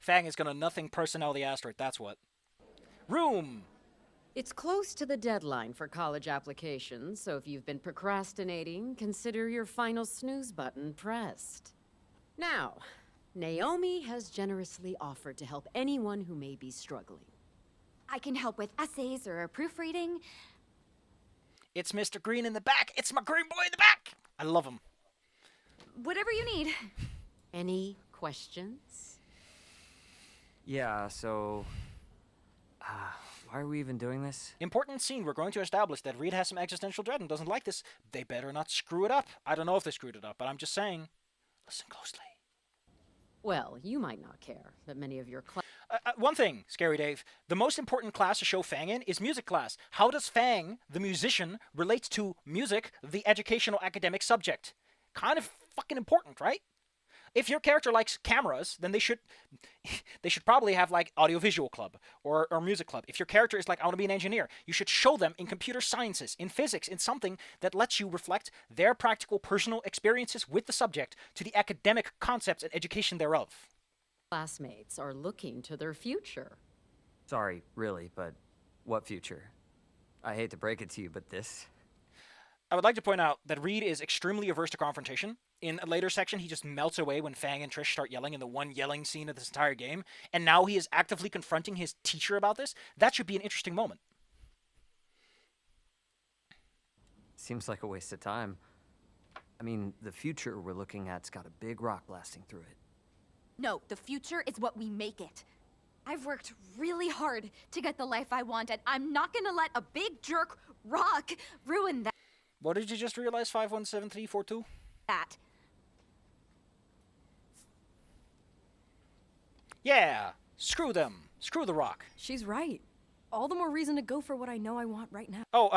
Fang is gonna nothing personality asteroid, that's what. Room! It's close to the deadline for college applications, so if you've been procrastinating, consider your final snooze button pressed. Now, Naomi has generously offered to help anyone who may be struggling. I can help with essays or proofreading. It's Mr. Green in the back! It's my green boy in the back! I love him. Whatever you need. Any questions? Yeah, so... why are we even doing this? Important scene, we're going to establish that Reed has some existential dread and doesn't like this. They better not screw it up. I don't know if they screwed it up, but I'm just saying. Listen closely. Well, you might not care that many of your One thing, Scary Dave. The most important class to show Fang in is music class. How does Fang, the musician, relate to music, the educational academic subject? Kind of fucking important, right? If your character likes cameras, then they should probably have like audiovisual club or music club. If your character is like, I want to be an engineer, you should show them in computer sciences, in physics, in something that lets you reflect their practical personal experiences with the subject to the academic concepts and education thereof. classmates are looking to their future. Sorry, really, but what future? I hate to break it to you, but this... I would like to point out that Reed is extremely averse to confrontation. In a later section, he just melts away when Fang and Trish start yelling in the one yelling scene of this entire game, and now he is actively confronting his teacher about this. That should be an interesting moment. Seems like a waste of time. I mean, the future we're looking at's got a big rock blasting through it. No, the future is what we make it. I've worked really hard to get the life I want, and I'm not gonna let a big jerk rock ruin that. What did you just realize, 517342? Yeah! Screw them! Screw the rock! She's right. All the more reason to go for what I know I want right now. Oh,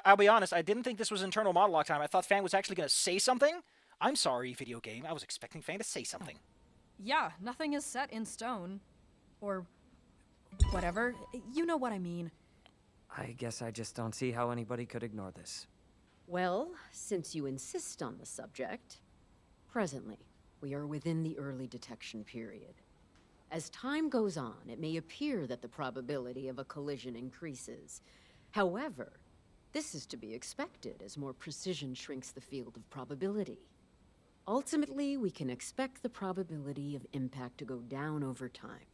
I'll be honest, I didn't think this was internal monologue time. I thought Fang was actually going to say something. I'm sorry, video game. I was expecting Fang to say something. Yeah, nothing is set in stone. Or whatever. You know what I mean. I guess I just don't see how anybody could ignore this. Well, since you insist on the subject, presently, we are within the early detection period. As time goes on, it may appear that the probability of a collision increases. However, this is to be expected as more precision shrinks the field of probability. Ultimately, we can expect the probability of impact to go down over time.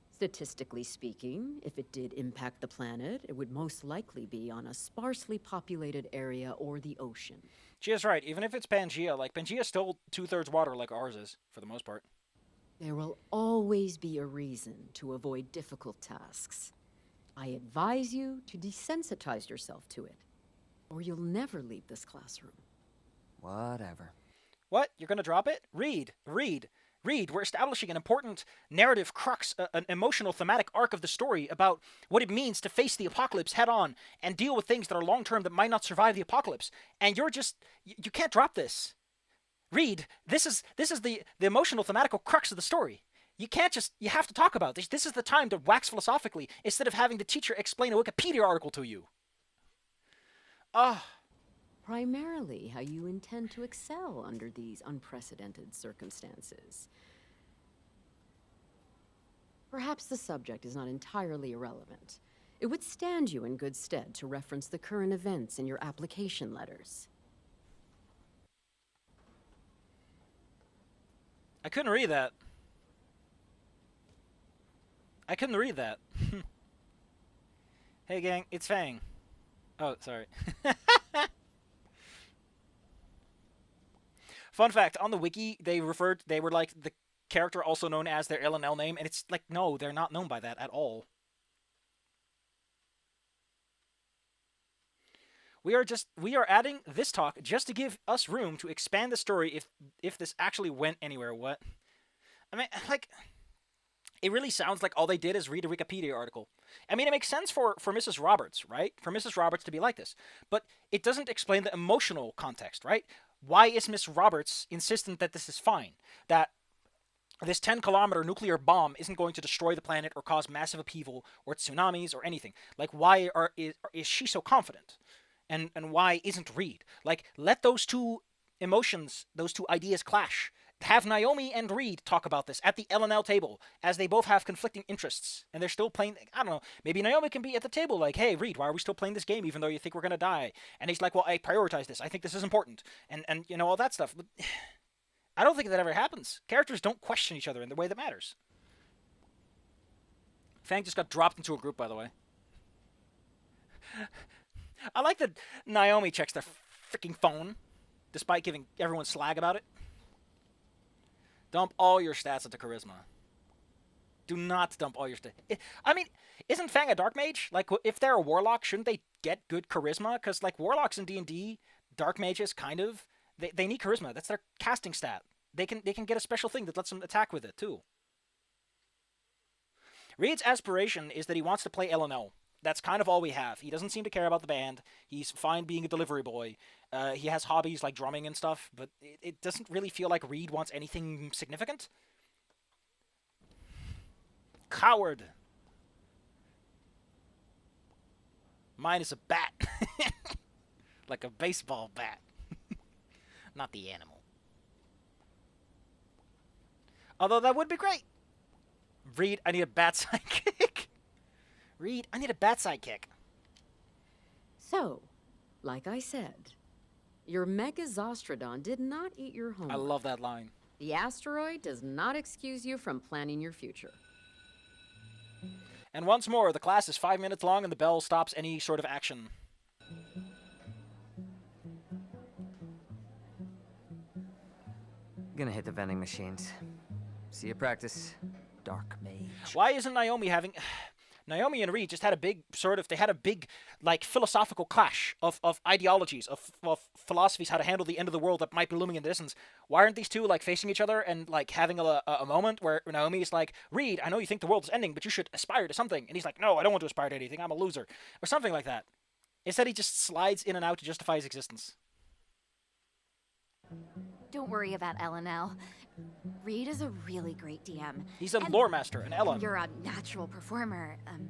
Statistically speaking, if it did impact the planet, it would most likely be on a sparsely populated area or the ocean. She is right. Even if it's Pangea, like, Pangea's still 2/3 water like ours is, for the most part. There will always be a reason to avoid difficult tasks. I advise you to desensitize yourself to it, or you'll never leave this classroom. Whatever. What? You're gonna drop it? Read. We're establishing an important narrative crux, an emotional thematic arc of the story about what it means to face the apocalypse head on and deal with things that are long-term that might not survive the apocalypse. And you're just... You can't drop this. Reed, this is the emotional thematical crux of the story. You can't just... You have to talk about this. This is the time to wax philosophically instead of having the teacher explain a Wikipedia article to you. Primarily how you intend to excel under these unprecedented circumstances. Perhaps the subject is not entirely irrelevant. It would stand you in good stead to reference the current events in your application letters. I couldn't read that. Hey gang, it's Fang. Oh, sorry. Fun fact, on the wiki, they were like the character also known as their LNL name, and it's like, no, they're not known by that at all. We are adding this talk just to give us room to expand the story if this actually went anywhere. What? I mean, like, it really sounds like all they did is read a Wikipedia article. I mean, it makes sense for Mrs. Roberts, right? For Mrs. Roberts to be like this. But it doesn't explain the emotional context, right? Why is Miss Roberts insistent that this is fine? That this 10-kilometer nuclear bomb isn't going to destroy the planet or cause massive upheaval or tsunamis or anything? Like, why is she so confident? And why isn't Reed? Like, let those two emotions, those two ideas clash. have Naomi and Reed talk about this at the L&L table, as they both have conflicting interests, and they're still playing. I don't know. Maybe Naomi can be at the table like, "Hey, Reed, why are we still playing this game even though you think we're gonna die?" And he's like, "Well, I prioritize this. I think this is important," and you know, all that stuff. But I don't think that ever happens. Characters don't question each other in the way that matters. Fang just got dropped into a group, by the way. I like that Naomi checks their freaking phone, despite giving everyone slag about it. Dump all your stats into charisma. Do not dump all your stats. I mean, isn't Fang a dark mage? Like, if they're a warlock, shouldn't they get good charisma? Because, like, warlocks in D&D, dark mages, kind of, they need charisma. That's their casting stat. They can get a special thing that lets them attack with it, too. Reed's aspiration is that he wants to play L&L. That's kind of all we have. He doesn't seem to care about the band. He's fine being a delivery boy. He has hobbies like drumming and stuff, but it doesn't really feel like Reed wants anything significant. Coward. Mine is a bat. Like a baseball bat. Not the animal. Although that would be great. Reed, I need a bat sidekick. Reed, I need a bat sidekick. So, like I said, your Megazostrodon did not eat your homework. I love that line. The asteroid does not excuse you from planning your future. And once more, the class is 5 minutes long and the bell stops any sort of action. Gonna hit the vending machines. See you practice, Dark Mage. Why isn't Naomi having... Naomi and Reed just had a big like, philosophical clash of ideologies, of philosophies, how to handle the end of the world that might be looming in the distance. Why aren't these two, like, facing each other and, like, having a moment where Naomi is like, Reed, I know you think the world is ending, but you should aspire to something. And he's like, no, I don't want to aspire to anything. I'm a loser. Or something like that. Instead, he just slides in and out to justify his existence. Don't worry about L&L. Reed is a really great DM. He's a And lore master, an Ellen. You're a natural performer. I'm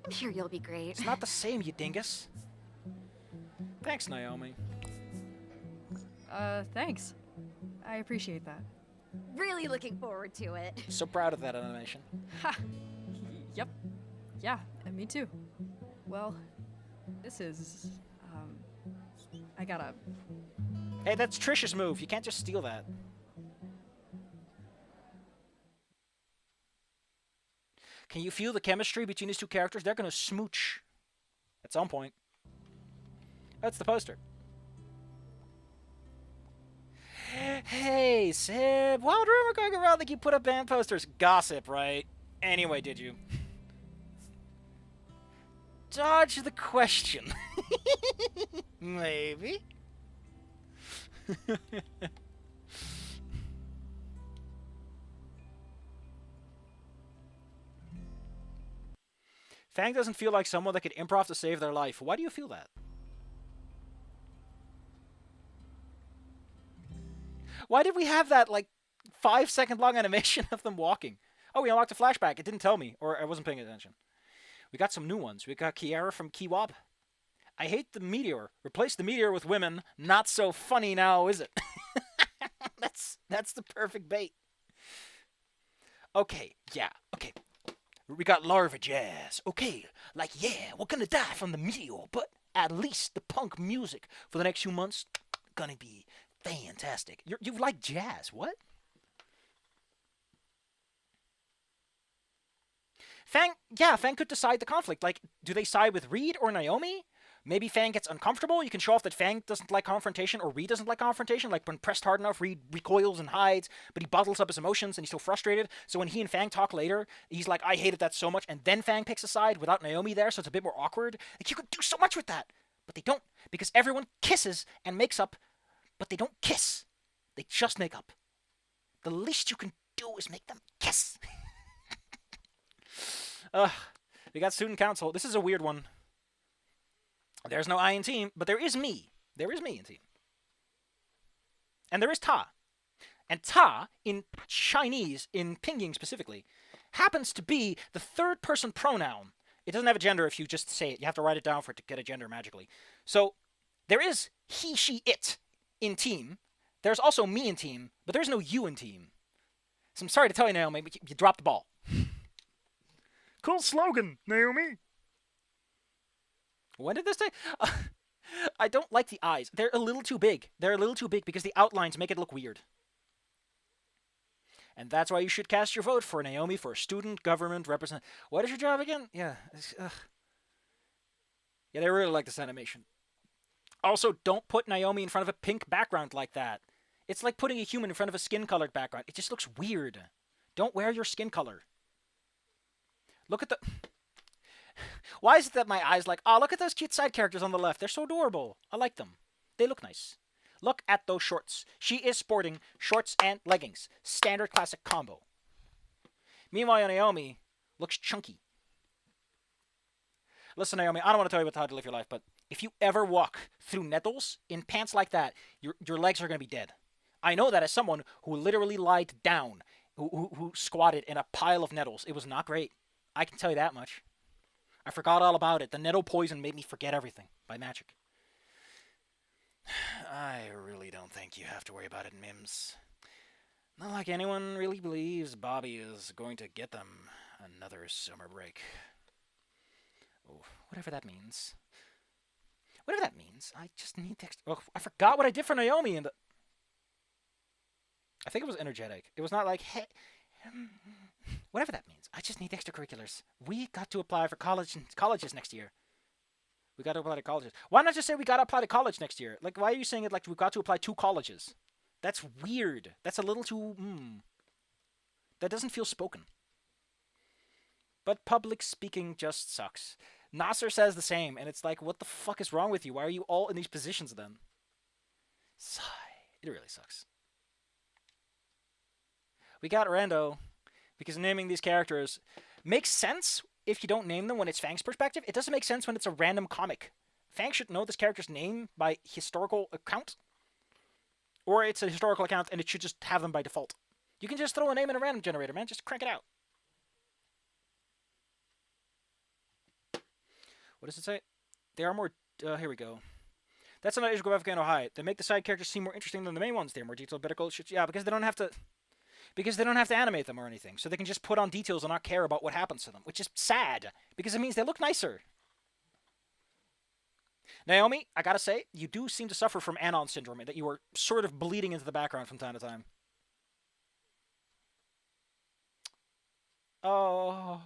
sure you'll be great. It's not the same, you dingus. Thanks, Naomi. Thanks. I appreciate that. Really looking forward to it. So proud of that animation. Ha! Yep. Yeah, and me too. Well, this is, I gotta... Hey, that's Trish's move. You can't just steal that. Can you feel the chemistry between these two characters? They're gonna smooch at some point. That's the poster. Hey, Sib. Wild rumor going around that you put up band posters. Gossip, right? Anyway, did you? Dodge the question. Maybe. Fang doesn't feel like someone that could improv to save their life. Why do you feel that? Why did we have that, like, 5-second long animation of them walking? Oh, we unlocked a flashback. It didn't tell me, or I wasn't paying attention. We got some new ones. We got Kiara from Kiwab. I hate the meteor. Replace the meteor with women. Not so funny now, is it? That's the perfect bait. Okay, yeah, okay. We got Larva Jazz. Okay, like, yeah, we're gonna die from the meteor, but at least the punk music for the next few months gonna be fantastic. You like jazz, what? Fang could decide the conflict. Like, do they side with Reed or Naomi? Maybe Fang gets uncomfortable. You can show off that Fang doesn't like confrontation or Reed doesn't like confrontation. Like, when pressed hard enough, Reed recoils and hides, but he bottles up his emotions and he's still frustrated. So when he and Fang talk later, he's like, I hated that so much. And then Fang picks a side without Naomi there, so it's a bit more awkward. Like, you could do so much with that. But they don't, because everyone kisses and makes up, but they don't kiss. They just make up. The least you can do is make them kiss. We got student council. This is a weird one. There's no I in team, but there is me. There is me in team. And there is Ta. And Ta, in Chinese, in Pinyin specifically, happens to be the third-person pronoun. It doesn't have a gender if you just say it. You have to write it down for it to get a gender magically. So there is he, she, it in team, There's also me in team, but there's no you in team. So I'm sorry to tell you, Naomi, but you dropped the ball. Cool slogan, Naomi. When did this take? I don't like the eyes. They're a little too big. They're a little too big because the outlines make it look weird. And that's why you should cast your vote for Naomi for student government represent. What is your job again? Yeah. Yeah, they really like this animation. Also, don't put Naomi in front of a pink background like that. It's like putting a human in front of a skin-colored background. It just looks weird. Don't wear your skin color. Look at the... Why is it that my eyes like, oh, look at those cute side characters on the left. They're so adorable. I like them. They look nice. Look at those shorts. She is sporting shorts and leggings. Standard classic combo. Meanwhile, Naomi looks chunky. Listen, Naomi, I don't want to tell you how to live your life, but if you ever walk through nettles in pants like that, your legs are going to be dead. I know that as someone who literally lied down, who squatted in a pile of nettles. It was not great. I can tell you that much. I forgot all about it. The nettle poison made me forget everything by magic. I really don't think you have to worry about it, Mims. Not like anyone really believes Bobby is going to get them another summer break. Oh, whatever that means. Whatever that means. I just need to... Oh, I forgot what I did for Naomi in the... I think it was energetic. It was not like, hey... Whatever that means. I just need extracurriculars. We got to apply for colleges next year. We got to apply to colleges. Why not just say we got to apply to college next year? Like, why are you saying it like we got to apply to colleges? That's weird. That's a little too... That doesn't feel spoken. But public speaking just sucks. Nasser says the same, and it's like, what the fuck is wrong with you? Why are you all in these positions then? Sigh. It really sucks. We got Rando, because naming these characters makes sense if you don't name them when it's Fang's perspective. It doesn't make sense when it's a random comic. Fang should know this character's name by historical account. Or it's a historical account and it should just have them by default. You can just throw a name in a random generator, man. Just crank it out. What does it say? They are more... here we go. That's another issue of Volcano High. They make the side characters seem more interesting than the main ones. They're more detailed, better colored shit. Yeah, because they don't have to... Because they don't have to animate them or anything. So they can just put on details and not care about what happens to them. Which is sad. Because it means they look nicer. Naomi, I gotta say, you do seem to suffer from Anon syndrome. That you are sort of bleeding into the background from time to time. Oh...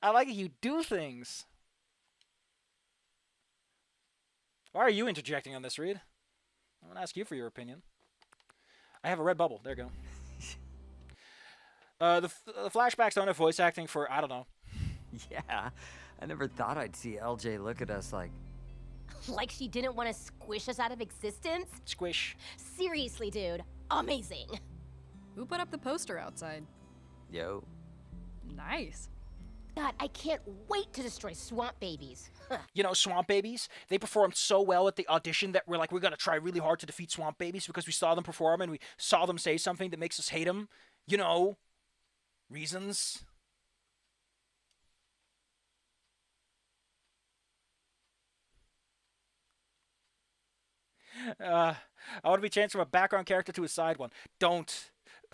I like it. You do things. Why are you interjecting on this, Reed? I want to ask you for your opinion. I have a red bubble. There you go. The flashbacks don't have voice acting for, I don't know. Yeah, I never thought I'd see LJ look at us like... Like she didn't want to squish us out of existence? Squish. Seriously, dude. Amazing. Who put up the poster outside? Yo. Nice. God, I can't wait to destroy swamp babies. You know, swamp babies, they performed so well at the audition that we're like, we're going to try really hard to defeat swamp babies because we saw them perform and we saw them say something that makes us hate them. You know, reasons. I want to be changed from a background character to a side one. Don't.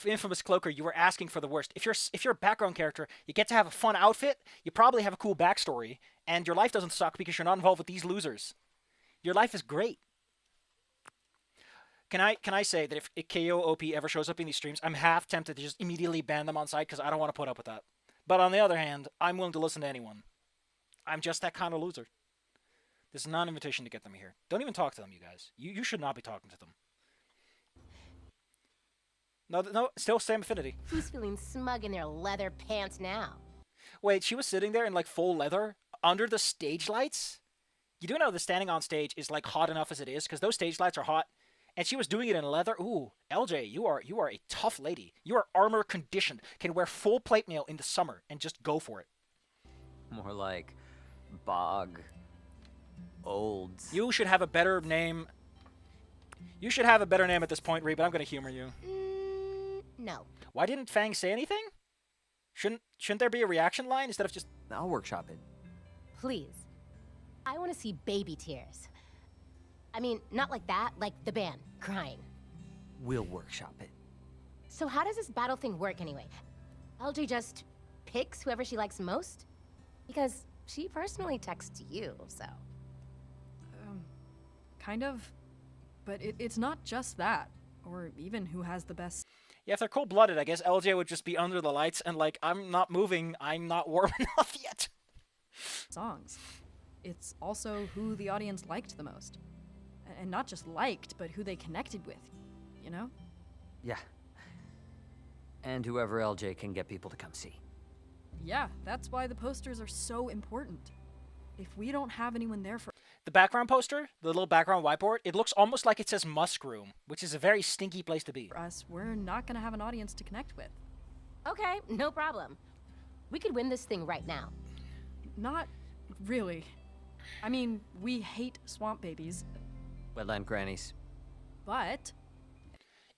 Infamous Cloaker, you were asking for the worst. If you're a background character, you get to have a fun outfit, you probably have a cool backstory, and your life doesn't suck because you're not involved with these losers. Your life is great. Can I say that if KOOP ever shows up in these streams, I'm half tempted to just immediately ban them on site because I don't want to put up with that. But on the other hand, I'm willing to listen to anyone. I'm just that kind of loser. This is not an invitation to get them here. Don't even talk to them, you guys. You should not be talking to them. No, still same affinity. Who's feeling smug in their leather pants now? Wait, she was sitting there in like full leather under the stage lights? You do know the standing on stage is like hot enough as it is because those stage lights are hot. And she was doing it in leather. Ooh, LJ, you are a tough lady. You are armor conditioned. Can wear full plate mail in the summer and just go for it. More like bog olds. You should have a better name. You should have a better name at this point, Ree, but I'm going to humor you. No. Why didn't Fang say anything? Shouldn't there be a reaction line instead of just... I'll workshop it. Please. I want to see baby tears. I mean, not like that, like the band, crying. We'll workshop it. So how does this battle thing work anyway? LJ just picks whoever she likes most? Because she personally texts you, so... Kind of. But it's not just that. Or even who has the best Yeah, if they're cold-blooded, I guess LJ would just be under the lights and like, I'm not moving, I'm not warm enough yet. songs. It's also who the audience liked the most. And not just liked, but who they connected with. You know? Yeah. And whoever LJ can get people to come see. Yeah, that's why the posters are so important. If we don't have anyone there for The background poster, the little background whiteboard, it looks almost like it says Musk Room, which is a very stinky place to be. us, we're not gonna have an audience to connect with. Okay, no problem. We could win this thing right now. Not really. I mean, we hate swamp babies, Wetland grannies. but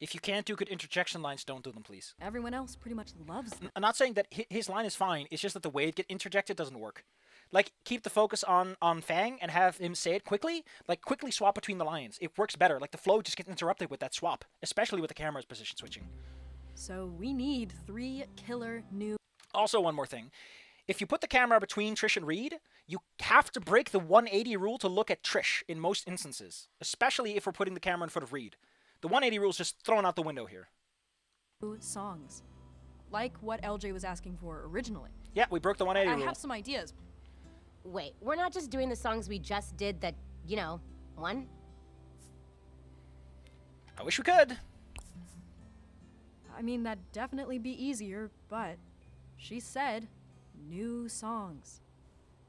If you can't do good interjection lines, don't do them, please. everyone else pretty much loves them. I'm not saying that his line is fine, it's just that the way it gets interjected doesn't work. Like, keep the focus on Fang and have him say it quickly. Like, quickly swap between the lines. It works better. Like, the flow just gets interrupted with that swap, especially with the camera's position switching. So we need 3 killer new Also, one more thing. If you put the camera between Trish and Reed, you have to break the 180 rule to look at Trish in most instances, especially if we're putting the camera in front of Reed. The 180 rule is just thrown out the window here. songs. Like what LJ was asking for originally. Yeah, we broke the 180 I rule. have some ideas. Wait, we're not just doing the songs we just did that, you know, one? I wish we could. I mean, that'd definitely be easier, but she said new songs.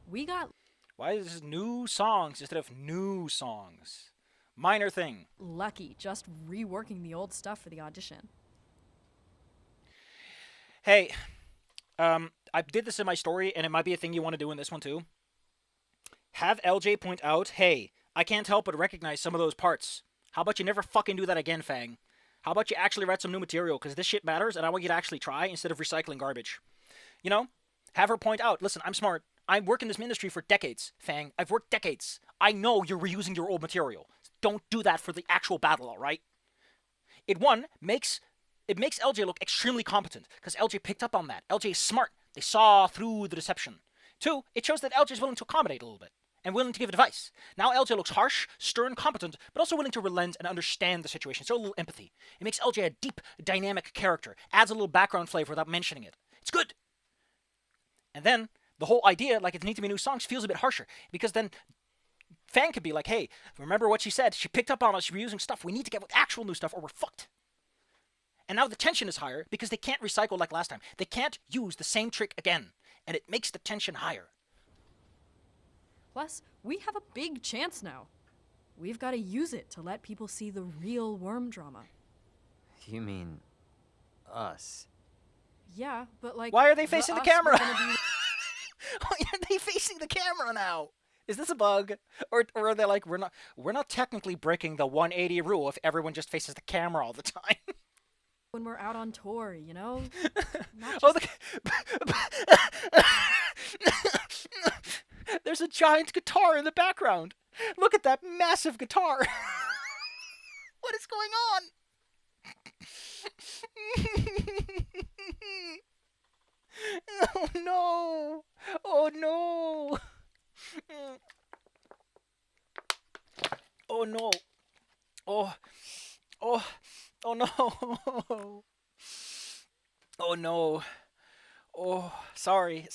We got Why is this new songs instead of new songs? Minor thing. lucky just reworking the old stuff for the audition. Hey, I did this in my story, and it might be a thing you want to do in this one too. Have LJ point out, hey, I can't help but recognize some of those parts. How about you never fucking do that again, Fang? How about you actually write some new material, because this shit matters, and I want you to actually try instead of recycling garbage. You know? Have her point out, listen, I'm smart. I work in this industry for decades, Fang. I've worked decades. I know you're reusing your old material. Don't do that for the actual battle, alright? It makes LJ look extremely competent, because LJ picked up on that. LJ is smart. They saw through the deception. 2, it shows that LJ is willing to accommodate a little bit, and willing to give advice. Now LJ looks harsh, stern, competent, but also willing to relent and understand the situation. So a little empathy. It makes LJ a deep, dynamic character. Adds a little background flavor without mentioning it. It's good. And then, the whole idea, like it needs to be new songs, feels a bit harsher, because then Fang could be like, hey, remember what she said? She picked up on us reusing stuff. We need to get with actual new stuff or we're fucked. And now the tension is higher because they can't recycle like last time. They can't use the same trick again. And it makes the tension higher. Plus, we have a big chance now. We've got to use it to let people see the real worm drama. You mean us? Yeah, but like Why are they facing the us camera? were gonna be- Why are they facing the camera now? Is this a bug? Or are they like, we're not technically breaking the 180 rule if everyone just faces the camera all the time? when we're out on tour, you know? Not Oh, just there's a giant guitar in the background. Look at that massive guitar. What is going on? Oh no! Oh no! Oh no! Oh! Oh! Oh no! Oh no! Oh, sorry.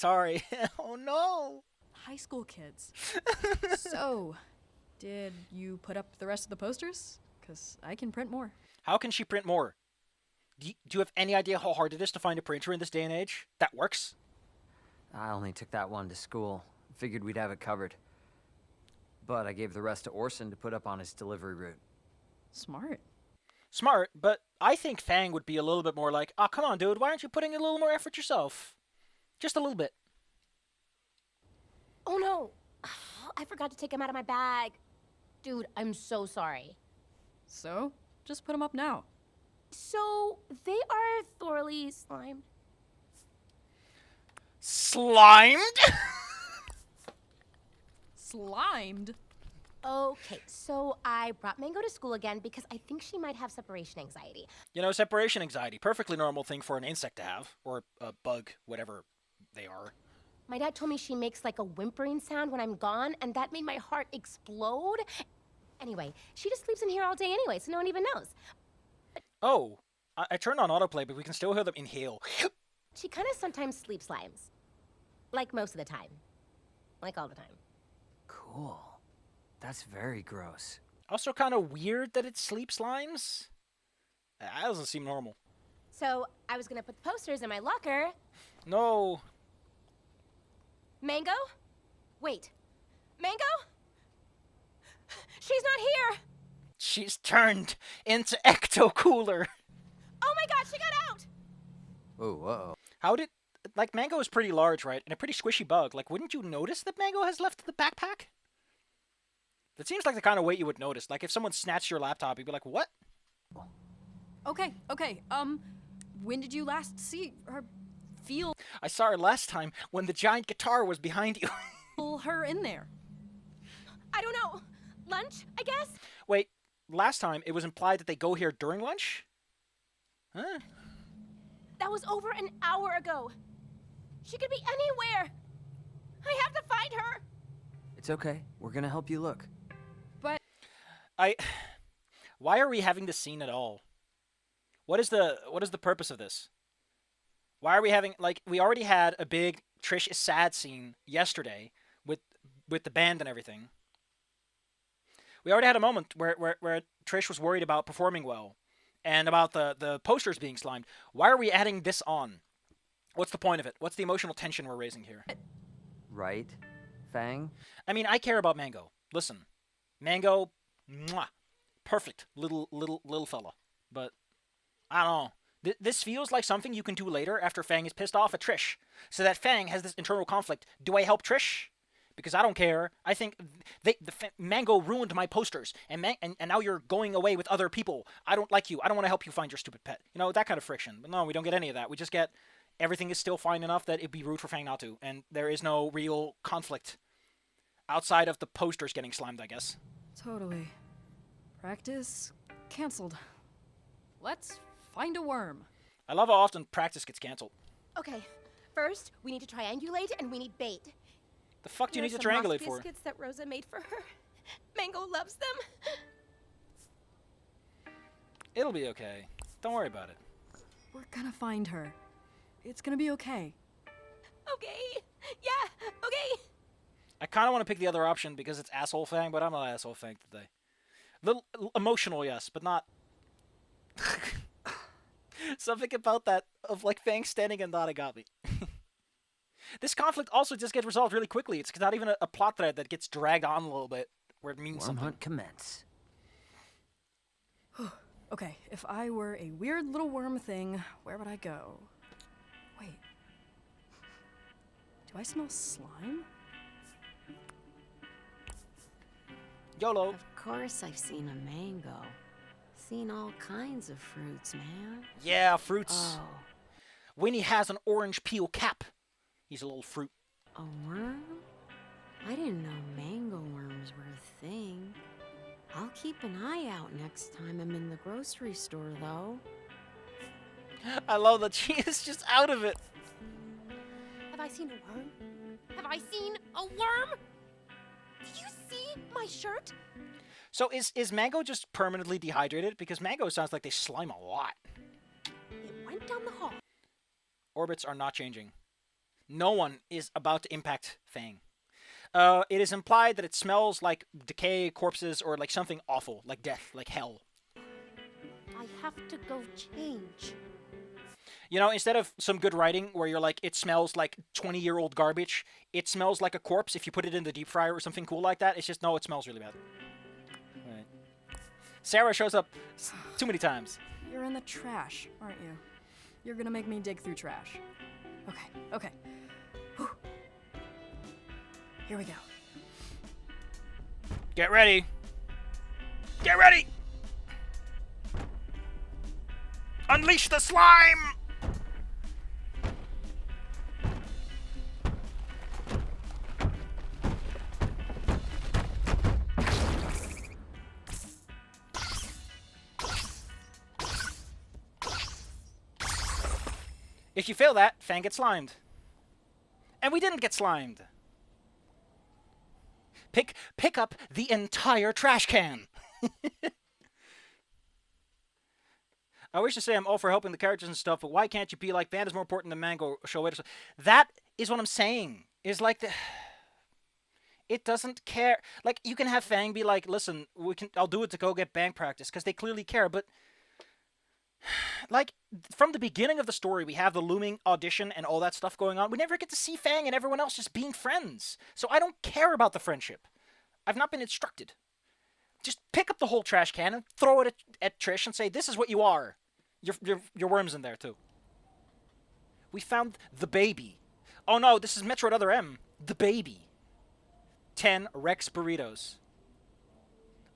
Oh no! high school kids. So, did you put up the rest of the posters? Because I can print more. How can she print more? Do you have any idea how hard it is to find a printer in this day and age that works? I only took that one to school. Figured we'd have it covered. But I gave the rest to Orson to put up on his delivery route. Smart. Smart, but I think Fang would be a little bit more like, oh, come on, dude, why aren't you putting in a little more effort yourself? Just a little bit. Oh no! I forgot to take him out of my bag. Dude, I'm so sorry. So, just put them up now. So, they are thoroughly slimed. Slimed? Slimed? Okay, so I brought Mango to school again because I think she might have separation anxiety. You know, separation anxiety, perfectly normal thing for an insect to have, or a bug, whatever they are. My dad told me she makes like a whimpering sound when I'm gone, and that made my heart explode. Anyway, she just sleeps in here all day anyway, so no one even knows. Oh, I turned on autoplay, but we can still hear them inhale. She kind of sometimes sleep slimes. Like most of the time. Like all the time. Cool. That's very gross. Also kind of weird that it's sleep slimes. That doesn't seem normal. So I was gonna put the posters in my locker. No. Mango? Wait. Mango? She's not here! She's turned into Ecto Cooler. Oh my god, she got out! Oh, uh-oh. How did... Like, Mango is pretty large, right? And a pretty squishy bug. Like, wouldn't you notice that Mango has left the backpack? That seems like the kind of way you would notice. Like, if someone snatched your laptop, you'd be like, what? Okay, when did you last see her, feel I saw her last time when the giant guitar was behind you. her in there? I don't know. Lunch, I guess? Wait, last time it was implied that they go here during lunch? Huh? That was over an hour ago. She could be anywhere. I have to find her. It's okay. We're gonna help you look. But Why are we having this scene at all? What is the purpose of this? Why are we having, like, we already had a big Trish is sad scene yesterday with the band and everything. We already had a moment where Trish was worried about performing well and about the posters being slimed. Why are we adding this on? What's the point of it? What's the emotional tension we're raising here? Right? Fang? I mean, I care about Mango. Listen, Mango, mwah, perfect little fella. But I don't know. This feels like something you can do later after Fang is pissed off at Trish, so that Fang has this internal conflict. Do I help Trish? Because I don't care. I think Mango ruined my posters, and now you're going away with other people. I don't like you. I don't want to help you find your stupid pet. You know, that kind of friction. But no, we don't get any of that. We just get everything is still fine enough that it'd be rude for Fang not to, and there is no real conflict outside of the posters getting slimed, I guess. Totally. Practice canceled. Let's find a worm. I love how often practice gets canceled. Okay, first, we need to triangulate and we need bait. The fuck do you need to There are some triangulate moss for? biscuits that Rosa made for her. Mango loves them. It'll be okay. Don't worry about it. We're gonna find her. It's gonna be okay. Okay. Yeah, okay. I kind of want to pick the other option because it's asshole Fang, but I'm not asshole Fang today. Little emotional, yes, but not. Something about that of like Fang standing and nodding got me. This conflict also just gets resolved really quickly. It's not even a plot thread that gets dragged on a little bit where it means Worm something. hunt commence. Okay, if I were a weird little worm thing, where would I go? Wait. Do I smell slime? YOLO. Of course I've seen a mango. Seen all kinds of fruits, man. Yeah, fruits. Oh, Winnie has an orange peel cap. He's a little fruit. a worm? I didn't know mango worms were a thing. I'll keep an eye out next time I'm in the grocery store, though. I love that she is just out of it. Have I seen a worm? Have I seen a worm? Do you see my shirt? So is Mango just permanently dehydrated? Because Mango sounds like they slime a lot. It went down the hall. Orbits are not changing. No one is about to impact Fang. It is implied that it smells like decay, corpses, or like something awful, like death, like hell. I have to go change. You know, instead of some good writing where you're like, it smells like 20-year-old garbage, it smells like a corpse if you put it in the deep fryer or something cool like that. It's just, no, it smells really bad. Right. Sarah shows up too many times. You're in the trash, aren't you? You're gonna make me dig through trash. Okay. Whew. Here we go. Get ready. Get ready! Unleash the slime! If you fail that, Fang gets slimed. And we didn't get slimed. Pick up the entire trash can. I wish to say I'm all for helping the characters and stuff, but why can't you be like, band is more important than mango, show it. That is what I'm saying. Is like it doesn't care. Like, you can have Fang be like, listen, I'll do it to go get band practice, because they clearly care, but like, from the beginning of the story, we have the looming audition and all that stuff going on. We never get to see Fang and everyone else just being friends. So I don't care about the friendship. I've not been instructed. Just pick up the whole trash can and throw it at Trish and say, this is what you are. Your worm's in there, too. We found the baby. Oh no, this is Metroid Other M. The baby. 10 Rex burritos.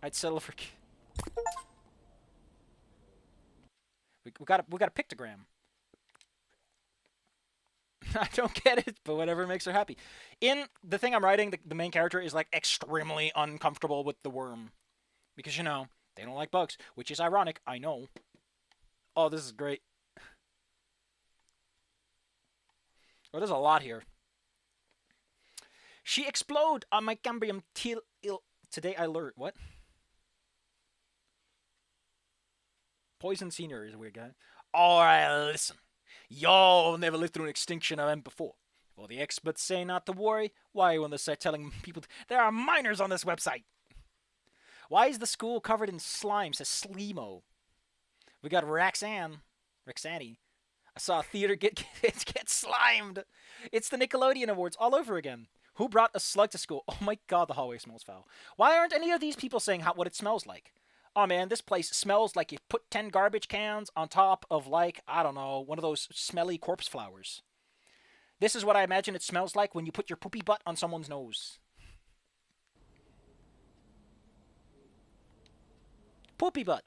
I'd settle for... We got a pictogram. I don't get it, but whatever makes her happy. In the thing I'm writing, the main character is like extremely uncomfortable with the worm. Because, you know, they don't like bugs. Which is ironic, I know. Oh, this is great. Oh, there's a lot here. She explode on my cambrium till today I learned. What? Poison Senior is a weird guy. Alright, listen. Y'all never lived through an extinction event before. Well, the experts say not to worry. Why when they start telling people there are minors on this website? Why is the school covered in slime? Says Sleemo. We got Roxanne. I saw a theater get slimed. It's the Nickelodeon Awards all over again. Who brought a slug to school? Oh my god, the hallway smells foul. Why aren't any of these people saying what it smells like? Oh man, this place smells like you put 10 garbage cans on top of, like, I don't know, one of those smelly corpse flowers. This is what I imagine it smells like when you put your poopy butt on someone's nose. Poopy butt.